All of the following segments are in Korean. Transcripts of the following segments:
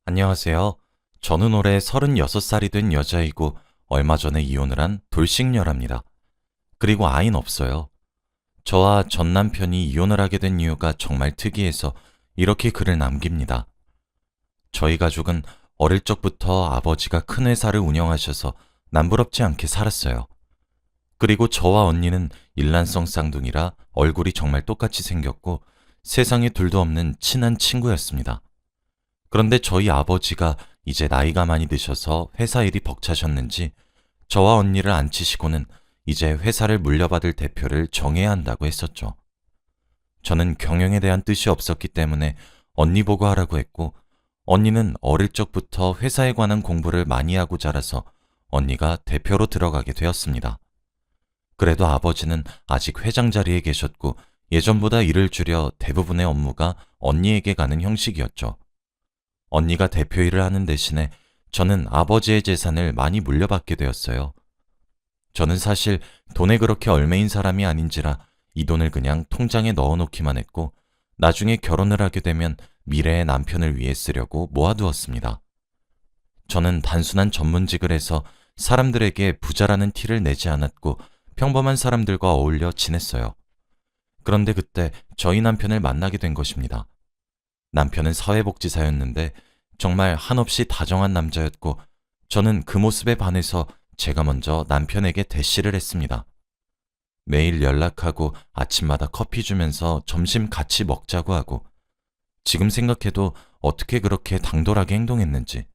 안녕하세요. 저는 올해 36살이 된 여자이고 얼마 전에 이혼을 한 돌싱녀랍니다. 그리고 아이는 없어요. 저와 전 남편이 이혼을 하게 된 이유가 정말 특이해서 이렇게 글을 남깁니다. 저희 가족은 어릴 적부터 아버지가 큰 회사를 운영하셔서 남부럽지 않게 살았어요. 그리고 저와 언니는 일란성 쌍둥이라 얼굴이 정말 똑같이 생겼고 세상에 둘도 없는 친한 친구였습니다. 그런데 저희 아버지가 이제 나이가 많이 드셔서 회사 일이 벅차셨는지 저와 언니를 앉히시고는 이제 회사를 물려받을 대표를 정해야 한다고 했었죠. 저는 경영에 대한 뜻이 없었기 때문에 언니 보고 하라고 했고, 언니는 어릴 적부터 회사에 관한 공부를 많이 하고 자라서 언니가 대표로 들어가게 되었습니다. 그래도 아버지는 아직 회장 자리에 계셨고 예전보다 일을 줄여 대부분의 업무가 언니에게 가는 형식이었죠. 언니가 대표 일을 하는 대신에 저는 아버지의 재산을 많이 물려받게 되었어요. 저는 사실 돈에 그렇게 얼매인 사람이 아닌지라 이 돈을 그냥 통장에 넣어놓기만 했고, 나중에 결혼을 하게 되면 미래의 남편을 위해 쓰려고 모아두었습니다. 저는 단순한 전문직을 해서 사람들에게 부자라는 티를 내지 않았고 평범한 사람들과 어울려 지냈어요. 그런데 그때 저희 남편을 만나게 된 것입니다. 남편은 사회복지사였는데 정말 한없이 다정한 남자였고, 저는 그 모습에 반해서 제가 먼저 남편에게 대시를 했습니다. 매일 연락하고 아침마다 커피 주면서 점심 같이 먹자고 하고, 지금 생각해도 어떻게 그렇게 당돌하게 행동했는지.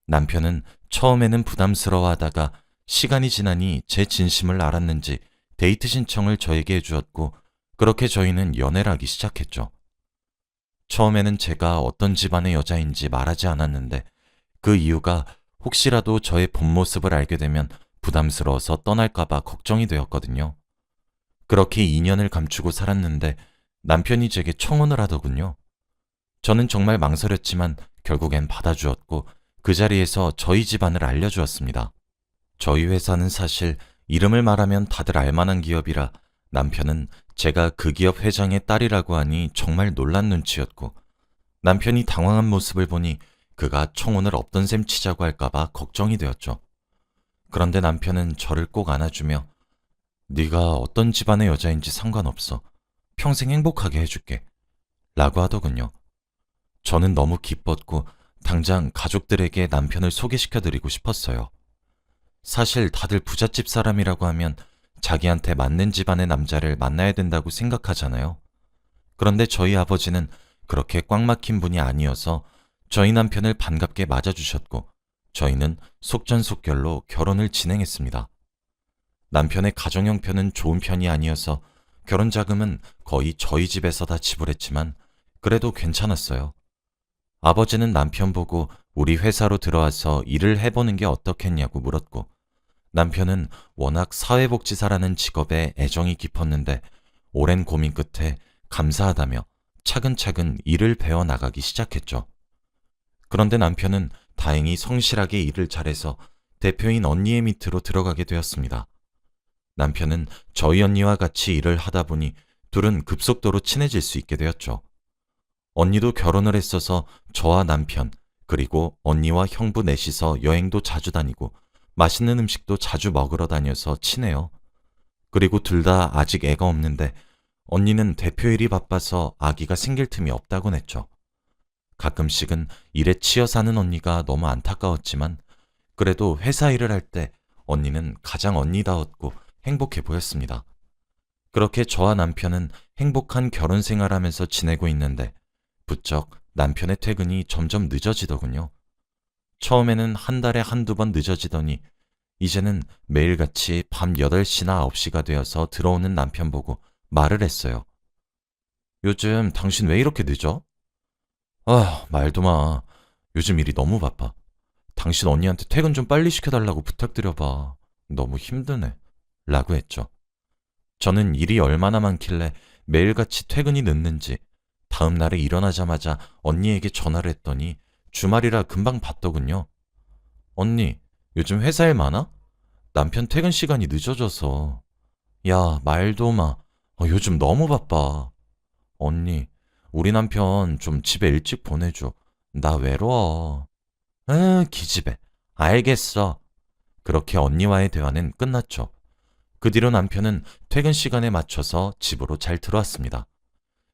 남편은 처음에는 부담스러워하다가 시간이 지나니 제 진심을 알았는지 데이트 신청을 저에게 해주었고, 그렇게 저희는 연애를 하기 시작했죠. 처음에는 제가 어떤 집안의 여자인지 말하지 않았는데 그 이유가 혹시라도 저의 본 모습을 알게 되면 부담스러워서 떠날까봐 걱정이 되었거든요. 그렇게 2년을 감추고 살았는데 남편이 제게 청혼을 하더군요. 저는 정말 망설였지만 결국엔 받아주었고 그 자리에서 저희 집안을 알려주었습니다. 저희 회사는 사실 이름을 말하면 다들 알만한 기업이라 남편은 제가 그 기업 회장의 딸이라고 하니 정말 놀란 눈치였고, 남편이 당황한 모습을 보니 그가 청혼을 없던 셈 치자고 할까봐 걱정이 되었죠. 그런데 남편은 저를 꼭 안아주며 네가 어떤 집안의 여자인지 상관없어. 평생 행복하게 해줄게. 라고 하더군요. 저는 너무 기뻤고 당장 가족들에게 남편을 소개시켜드리고 싶었어요. 사실 다들 부잣집 사람이라고 하면 자기한테 맞는 집안의 남자를 만나야 된다고 생각하잖아요. 그런데 저희 아버지는 그렇게 꽉 막힌 분이 아니어서 저희 남편을 반갑게 맞아주셨고, 저희는 속전속결로 결혼을 진행했습니다. 남편의 가정 형편은 좋은 편이 아니어서 결혼 자금은 거의 저희 집에서 다 지불했지만 그래도 괜찮았어요. 아버지는 남편 보고 우리 회사로 들어와서 일을 해보는 게 어떻겠냐고 물었고, 남편은 워낙 사회복지사라는 직업에 애정이 깊었는데 오랜 고민 끝에 감사하다며 차근차근 일을 배워나가기 시작했죠. 그런데 남편은 다행히 성실하게 일을 잘해서 대표인 언니의 밑으로 들어가게 되었습니다. 남편은 저희 언니와 같이 일을 하다 보니 둘은 급속도로 친해질 수 있게 되었죠. 언니도 결혼을 했어서 저와 남편, 그리고 언니와 형부 넷이서 여행도 자주 다니고 맛있는 음식도 자주 먹으러 다녀서 친해요. 그리고 둘 다 아직 애가 없는데 언니는 대표 일이 바빠서 아기가 생길 틈이 없다곤 했죠. 가끔씩은 일에 치여 사는 언니가 너무 안타까웠지만 그래도 회사 일을 할 때 언니는 가장 언니다웠고 행복해 보였습니다. 그렇게 저와 남편은 행복한 결혼 생활하면서 지내고 있는데 부쩍 남편의 퇴근이 점점 늦어지더군요. 처음에는 한 달에 한두 번 늦어지더니 이제는 매일같이 밤 8시나 9시가 되어서 들어오는 남편 보고 말을 했어요. 요즘 당신 왜 이렇게 늦어? 아, 말도 마. 요즘 일이 너무 바빠. 당신 언니한테 퇴근 좀 빨리 시켜달라고 부탁드려봐. 너무 힘드네. 라고 했죠. 저는 일이 얼마나 많길래 매일같이 퇴근이 늦는지 다음 날에 일어나자마자 언니에게 전화를 했더니 주말이라 금방 받더군요. 언니, 요즘 회사 일 많아? 남편 퇴근 시간이 늦어져서. 야, 말도 마. 요즘 너무 바빠. 언니, 우리 남편 좀 집에 일찍 보내줘. 나 외로워. 기집애. 알겠어. 그렇게 언니와의 대화는 끝났죠. 그 뒤로 남편은 퇴근 시간에 맞춰서 집으로 잘 들어왔습니다.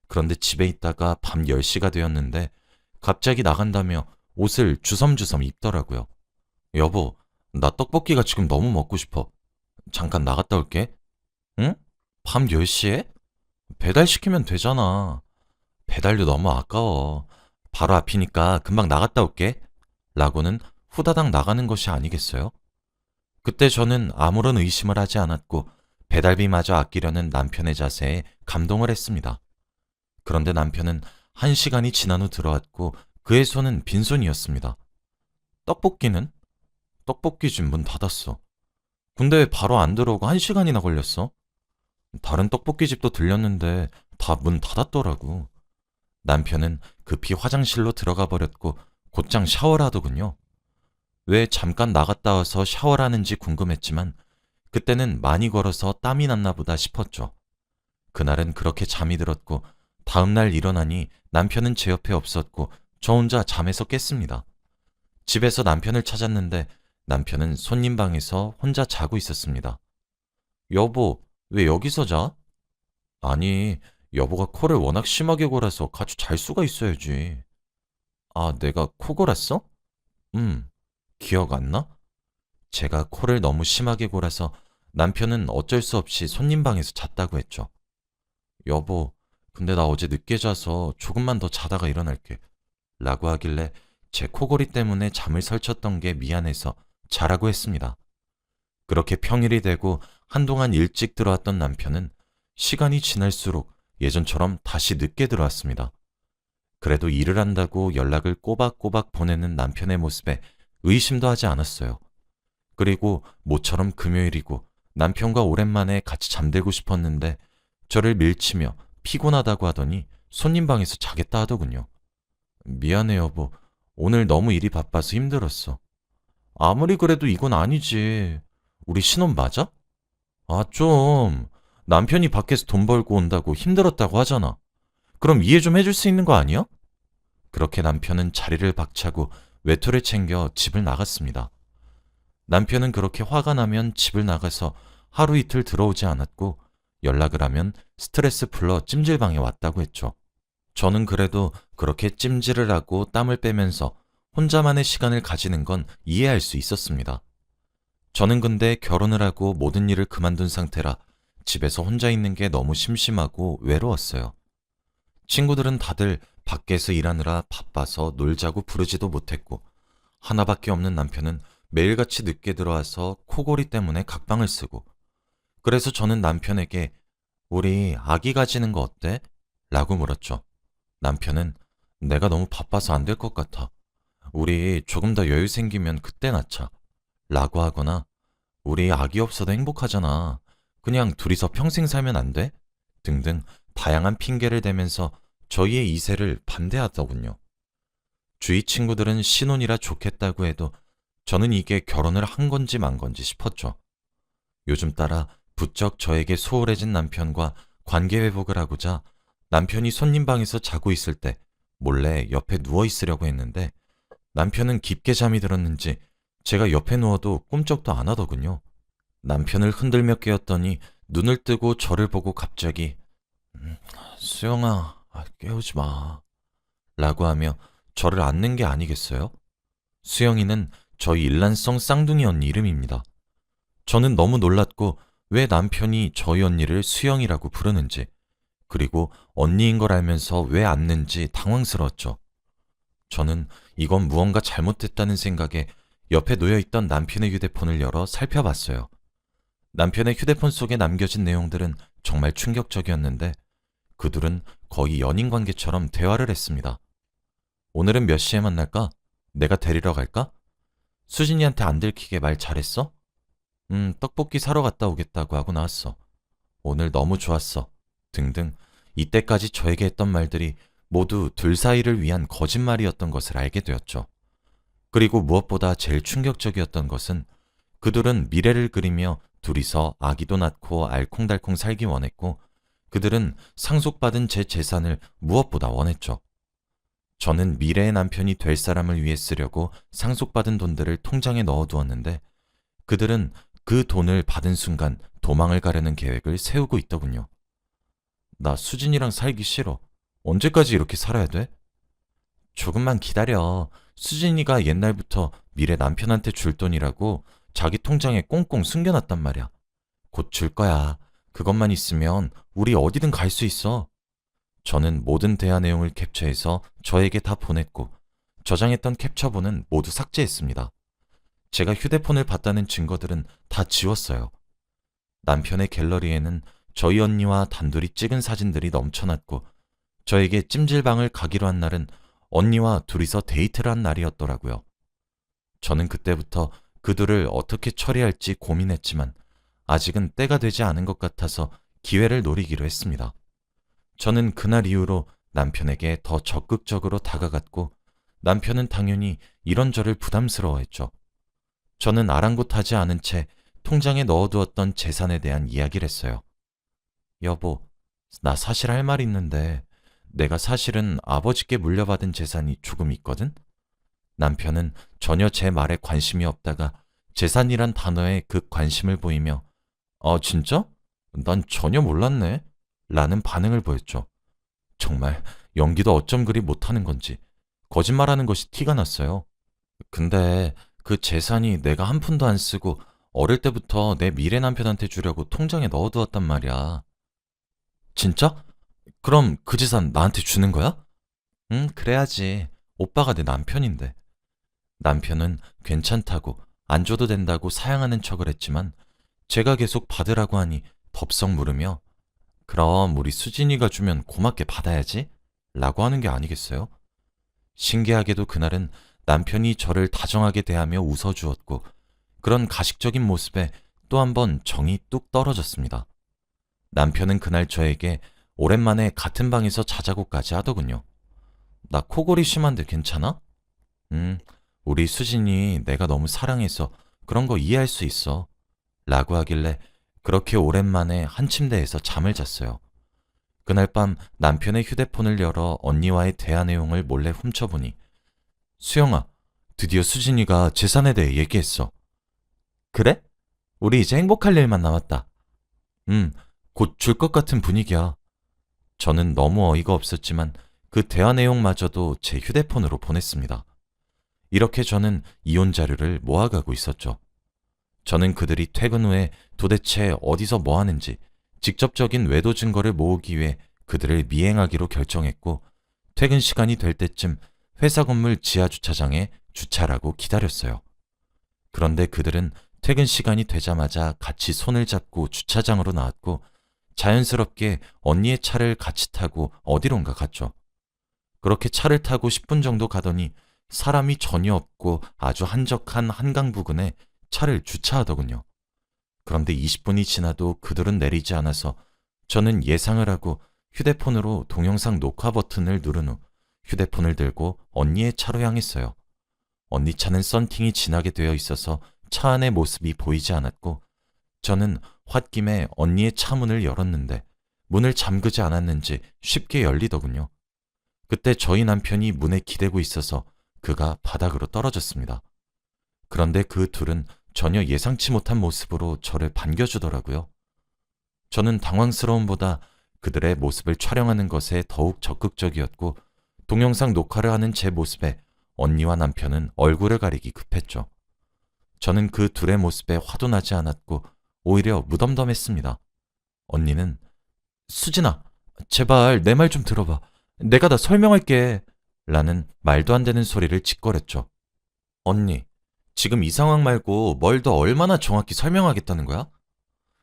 그런데 집에 있다가 밤 10시가 되었는데 갑자기 나간다며 옷을 주섬주섬 입더라고요. 여보, 나 떡볶이가 지금 너무 먹고 싶어. 잠깐 나갔다 올게. 응? 밤 10시에? 배달시키면 되잖아. 배달료 너무 아까워. 바로 앞이니까 금방 나갔다 올게. 라고는 후다닥 나가는 것이 아니겠어요? 그때 저는 아무런 의심을 하지 않았고 배달비마저 아끼려는 남편의 자세에 감동을 했습니다. 그런데 남편은 1시간이 지난 후 들어왔고 그의 손은 빈손이었습니다. 떡볶이는? 떡볶이 집 문 닫았어. 근데 왜 바로 안 들어오고 1시간이나 걸렸어? 다른 떡볶이 집도 들렸는데 다 문 닫았더라고. 남편은 급히 화장실로 들어가 버렸고 곧장 샤워를 하더군요. 왜 잠깐 나갔다 와서 샤워를 하는지 궁금했지만 그때는 많이 걸어서 땀이 났나 보다 싶었죠. 그날은 그렇게 잠이 들었고 다음날 일어나니 남편은 제 옆에 없었고 저 혼자 잠에서 깼습니다. 집에서 남편을 찾았는데 남편은 손님 방에서 혼자 자고 있었습니다. 여보, 왜 여기서 자? 아니, 여보가 코를 워낙 심하게 골아서 같이 잘 수가 있어야지. 아, 내가 코 골았어? 음, 기억 안 나? 제가 코를 너무 심하게 골아서 남편은 어쩔 수 없이 손님 방에서 잤다고 했죠. 여보, 근데 나 어제 늦게 자서 조금만 더 자다가 일어날게. 라고 하길래 제 코골이 때문에 잠을 설쳤던 게 미안해서 자라고 했습니다. 그렇게 평일이 되고 한동안 일찍 들어왔던 남편은 시간이 지날수록 예전처럼 다시 늦게 들어왔습니다. 그래도 일을 한다고 연락을 꼬박꼬박 보내는 남편의 모습에 의심도 하지 않았어요. 그리고 모처럼 금요일이고 남편과 오랜만에 같이 잠들고 싶었는데 저를 밀치며 피곤하다고 하더니 손님 방에서 자겠다 하더군요. 미안해 여보. 오늘 너무 일이 바빠서 힘들었어. 아무리 그래도 이건 아니지. 우리 신혼 맞아? 아, 좀. 남편이 밖에서 돈 벌고 온다고 힘들었다고 하잖아. 그럼 이해 좀 해줄 수 있는 거 아니야? 그렇게 남편은 자리를 박차고 외투를 챙겨 집을 나갔습니다. 남편은 그렇게 화가 나면 집을 나가서 하루 이틀 들어오지 않았고 연락을 하면 스트레스 풀러 찜질방에 왔다고 했죠. 저는 그래도 그렇게 찜질을 하고 땀을 빼면서 혼자만의 시간을 가지는 건 이해할 수 있었습니다. 저는 근데 결혼을 하고 모든 일을 그만둔 상태라 집에서 혼자 있는 게 너무 심심하고 외로웠어요. 친구들은 다들 밖에서 일하느라 바빠서 놀자고 부르지도 못했고 하나밖에 없는 남편은 매일같이 늦게 들어와서 코골이 때문에 각방을 쓰고 그래서 저는 남편에게 우리 아기 가지는 거 어때? 라고 물었죠. 남편은 내가 너무 바빠서 안 될 것 같아. 우리 조금 더 여유 생기면 그때 낳자. 라고 하거나 우리 아기 없어도 행복하잖아. 그냥 둘이서 평생 살면 안 돼? 등등 다양한 핑계를 대면서 저희의 이세를 반대하더군요. 주위 친구들은 신혼이라 좋겠다고 해도 저는 이게 결혼을 한 건지 만 건지 싶었죠. 요즘 따라 부쩍 저에게 소홀해진 남편과 관계 회복을 하고자 남편이 손님 방에서 자고 있을 때 몰래 옆에 누워 있으려고 했는데 남편은 깊게 잠이 들었는지 제가 옆에 누워도 꿈쩍도 안 하더군요. 남편을 흔들며 깨웠더니 눈을 뜨고 저를 보고 갑자기 수영아, 깨우지 마. 라고 하며 저를 안는 게 아니겠어요? 수영이는 저희 일란성 쌍둥이 언니 이름입니다. 저는 너무 놀랐고 왜 남편이 저희 언니를 수영이라고 부르는지 그리고 언니인 걸 알면서 왜 안는지 당황스러웠죠. 저는 이건 무언가 잘못됐다는 생각에 옆에 놓여있던 남편의 휴대폰을 열어 살펴봤어요. 남편의 휴대폰 속에 남겨진 내용들은 정말 충격적이었는데 그들은 거의 연인 관계처럼 대화를 했습니다. 오늘은 몇 시에 만날까? 내가 데리러 갈까? 수진이한테 안 들키게 말 잘했어? 떡볶이 사러 갔다 오겠다고 하고 나왔어. 오늘 너무 좋았어. 등등 이때까지 저에게 했던 말들이 모두 둘 사이를 위한 거짓말이었던 것을 알게 되었죠. 그리고 무엇보다 제일 충격적이었던 것은 그들은 미래를 그리며 둘이서 아기도 낳고 알콩달콩 살기 원했고 그들은 상속받은 제 재산을 무엇보다 원했죠. 저는 미래의 남편이 될 사람을 위해 쓰려고 상속받은 돈들을 통장에 넣어두었는데 그들은 그 돈을 받은 순간 도망을 가려는 계획을 세우고 있더군요. 나 수진이랑 살기 싫어. 언제까지 이렇게 살아야 돼? 조금만 기다려. 수진이가 옛날부터 미래 남편한테 줄 돈이라고 자기 통장에 꽁꽁 숨겨놨단 말이야. 곧 줄 거야. 그것만 있으면 우리 어디든 갈 수 있어. 저는 모든 대화 내용을 캡처해서 저에게 다 보냈고 저장했던 캡처본은 모두 삭제했습니다. 제가 휴대폰을 봤다는 증거들은 다 지웠어요. 남편의 갤러리에는 저희 언니와 단둘이 찍은 사진들이 넘쳐났고 저에게 찜질방을 가기로 한 날은 언니와 둘이서 데이트를 한 날이었더라고요. 저는 그때부터 그들을 어떻게 처리할지 고민했지만 아직은 때가 되지 않은 것 같아서 기회를 노리기로 했습니다. 저는 그날 이후로 남편에게 더 적극적으로 다가갔고 남편은 당연히 이런 저를 부담스러워했죠. 저는 아랑곳하지 않은 채 통장에 넣어두었던 재산에 대한 이야기를 했어요. 여보, 나 사실 할 말 있는데 내가 사실은 아버지께 물려받은 재산이 조금 있거든? 남편은 전혀 제 말에 관심이 없다가 재산이란 단어에 그 관심을 보이며 진짜? 난 전혀 몰랐네. 라는 반응을 보였죠. 정말 연기도 어쩜 그리 못하는 건지 거짓말하는 것이 티가 났어요. 근데 그 재산이 내가 한 푼도 안 쓰고 어릴 때부터 내 미래 남편한테 주려고 통장에 넣어두었단 말이야. 진짜? 그럼 그 재산 나한테 주는 거야? 응, 그래야지. 오빠가 내 남편인데. 남편은 괜찮다고 안 줘도 된다고 사양하는 척을 했지만 제가 계속 받으라고 하니 덥석 물으며 그럼 우리 수진이가 주면 고맙게 받아야지 라고 하는 게 아니겠어요? 신기하게도 그날은 남편이 저를 다정하게 대하며 웃어주었고 그런 가식적인 모습에 또 한 번 정이 뚝 떨어졌습니다. 남편은 그날 저에게 오랜만에 같은 방에서 자자고까지 하더군요. 나 코골이 심한데 괜찮아? 우리 수진이 내가 너무 사랑해서 그런 거 이해할 수 있어. 라고 하길래 그렇게 오랜만에 한 침대에서 잠을 잤어요. 그날 밤 남편의 휴대폰을 열어 언니와의 대화 내용을 몰래 훔쳐보니 수영아, 드디어 수진이가 재산에 대해 얘기했어. 그래? 우리 이제 행복할 일만 남았다. 곧 줄 것 같은 분위기야. 저는 너무 어이가 없었지만 그 대화 내용마저도 제 휴대폰으로 보냈습니다. 이렇게 저는 이혼 자료를 모아가고 있었죠. 저는 그들이 퇴근 후에 도대체 어디서 뭐 하는지 직접적인 외도 증거를 모으기 위해 그들을 미행하기로 결정했고 퇴근 시간이 될 때쯤 회사 건물 지하 주차장에 주차라고 기다렸어요. 그런데 그들은 퇴근 시간이 되자마자 같이 손을 잡고 주차장으로 나왔고 자연스럽게 언니의 차를 같이 타고 어디론가 갔죠. 그렇게 차를 타고 10분 정도 가더니 사람이 전혀 없고 아주 한적한 한강 부근에 차를 주차하더군요. 그런데 20분이 지나도 그들은 내리지 않아서 저는 예상을 하고 휴대폰으로 동영상 녹화 버튼을 누른 후 휴대폰을 들고 언니의 차로 향했어요. 언니 차는 썬팅이 진하게 되어 있어서 차 안의 모습이 보이지 않았고 저는 홧김에 언니의 차 문을 열었는데 문을 잠그지 않았는지 쉽게 열리더군요. 그때 저희 남편이 문에 기대고 있어서 그가 바닥으로 떨어졌습니다. 그런데 그 둘은 전혀 예상치 못한 모습으로 저를 반겨주더라고요. 저는 당황스러움보다 그들의 모습을 촬영하는 것에 더욱 적극적이었고 동영상 녹화를 하는 제 모습에 언니와 남편은 얼굴을 가리기 급했죠. 저는 그 둘의 모습에 화도 나지 않았고 오히려 무덤덤했습니다. 언니는 수진아, 제발 내 말 좀 들어봐. 내가 다 설명할게. 라는 말도 안 되는 소리를 짓거렸죠. 언니, 지금 이 상황 말고 뭘 더 얼마나 정확히 설명하겠다는 거야?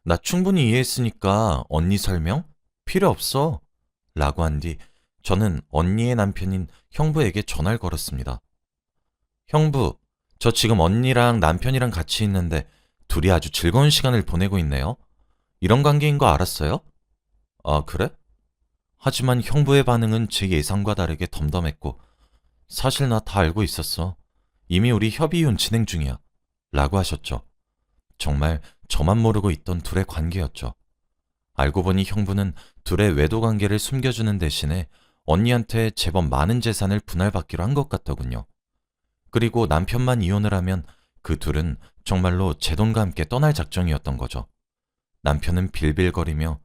나 충분히 이해했으니까 언니 설명? 필요 없어. 라고 한 뒤 저는 언니의 남편인 형부에게 전화를 걸었습니다. 형부, 저 지금 언니랑 남편이랑 같이 있는데 둘이 아주 즐거운 시간을 보내고 있네요. 이런 관계인 거 알았어요? 아, 그래? 하지만 형부의 반응은 제 예상과 다르게 덤덤했고 사실 나 다 알고 있었어. 이미 우리 협의이혼 진행 중이야. 라고 하셨죠. 정말 저만 모르고 있던 둘의 관계였죠. 알고 보니 형부는 둘의 외도 관계를 숨겨주는 대신에 언니한테 제법 많은 재산을 분할받기로 한 것 같더군요. 그리고 남편만 이혼을 하면 그 둘은 정말로 제 돈과 함께 떠날 작정이었던 거죠. 남편은 빌빌거리며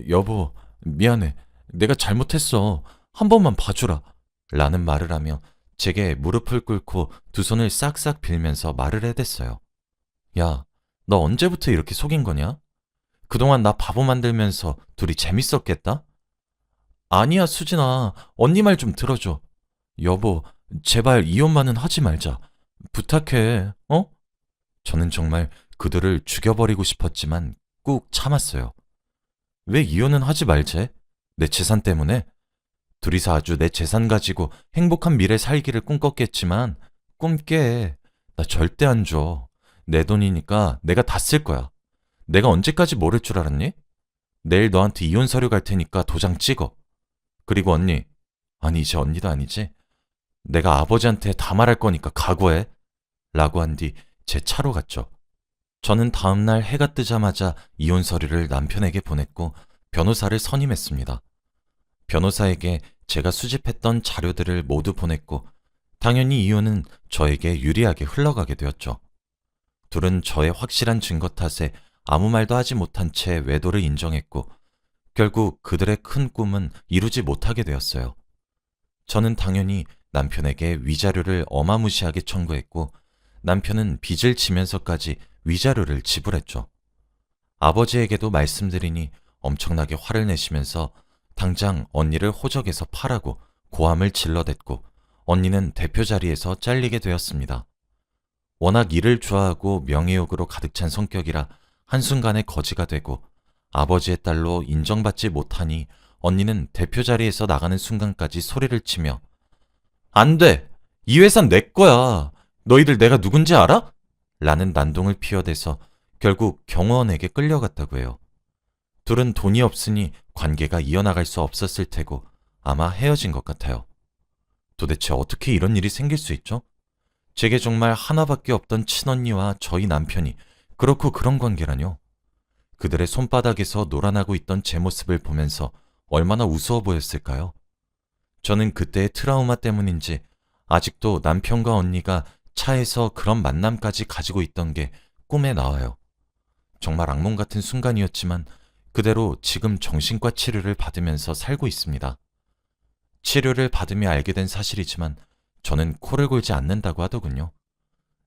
여보, 미안해. 내가 잘못했어. 한 번만 봐주라. 라는 말을 하며 제게 무릎을 꿇고 두 손을 싹싹 빌면서 말을 해댔어요. 야, 너 언제부터 이렇게 속인 거냐? 그동안 나 바보 만들면서 둘이 재밌었겠다? 아니야, 수진아. 언니 말 좀 들어줘. 여보, 제발 이혼만은 하지 말자. 부탁해, 어? 저는 정말 그들을 죽여버리고 싶었지만 꾹 참았어요. 왜 이혼은 하지 말제? 내 재산 때문에? 둘이서 아주 내 재산 가지고 행복한 미래 살기를 꿈꿨겠지만 꿈 깨. 나 절대 안 줘. 내 돈이니까 내가 다 쓸 거야. 내가 언제까지 모를 줄 알았니? 내일 너한테 이혼 서류 갈 테니까 도장 찍어. 그리고 언니, 아니 이제 언니도 아니지? 내가 아버지한테 다 말할 거니까 각오해. 라고 한 뒤 제 차로 갔죠. 저는 다음날 해가 뜨자마자 이혼 서류를 남편에게 보냈고 변호사를 선임했습니다. 변호사에게 제가 수집했던 자료들을 모두 보냈고 당연히 이혼은 저에게 유리하게 흘러가게 되었죠. 둘은 저의 확실한 증거 탓에 아무 말도 하지 못한 채 외도를 인정했고 결국 그들의 큰 꿈은 이루지 못하게 되었어요. 저는 당연히 남편에게 위자료를 어마무시하게 청구했고 남편은 빚을 지면서까지 위자료를 지불했죠. 아버지에게도 말씀드리니 엄청나게 화를 내시면서 당장 언니를 호적에서 파라고 고함을 질러댔고 언니는 대표 자리에서 잘리게 되었습니다. 워낙 일을 좋아하고 명예욕으로 가득 찬 성격이라 한순간에 거지가 되고 아버지의 딸로 인정받지 못하니 언니는 대표 자리에서 나가는 순간까지 소리를 치며 안 돼! 이 회사는 내 거야! 너희들 내가 누군지 알아? 라는 난동을 피워대서 결국 경호원에게 끌려갔다고 해요. 둘은 돈이 없으니 관계가 이어나갈 수 없었을 테고 아마 헤어진 것 같아요. 도대체 어떻게 이런 일이 생길 수 있죠? 제게 정말 하나밖에 없던 친언니와 저희 남편이 그렇고 그런 관계라뇨. 그들의 손바닥에서 놀아나고 있던 제 모습을 보면서 얼마나 우스워 보였을까요? 저는 그때의 트라우마 때문인지 아직도 남편과 언니가 차에서 그런 만남까지 가지고 있던 게 꿈에 나와요. 정말 악몽 같은 순간이었지만 그대로 지금 정신과 치료를 받으면서 살고 있습니다. 치료를 받으며 알게 된 사실이지만 저는 코를 골지 않는다고 하더군요.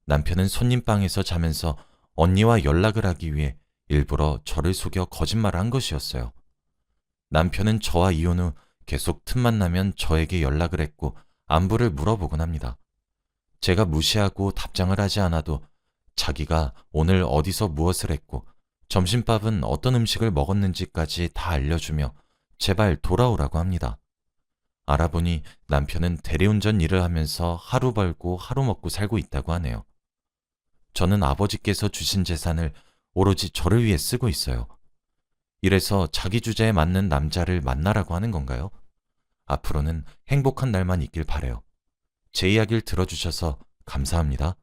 남편은 손님방에서 자면서 언니와 연락을 하기 위해 일부러 저를 속여 거짓말을 한 것이었어요. 남편은 저와 이혼 후 계속 틈만 나면 저에게 연락을 했고 안부를 물어보곤 합니다. 제가 무시하고 답장을 하지 않아도 자기가 오늘 어디서 무엇을 했고 점심밥은 어떤 음식을 먹었는지까지 다 알려주며 제발 돌아오라고 합니다. 알아보니 남편은 대리운전 일을 하면서 하루 벌고 하루 먹고 살고 있다고 하네요. 저는 아버지께서 주신 재산을 오로지 저를 위해 쓰고 있어요. 이래서 자기 주제에 맞는 남자를 만나라고 하는 건가요? 앞으로는 행복한 날만 있길 바래요. 제 이야기를 들어주셔서 감사합니다.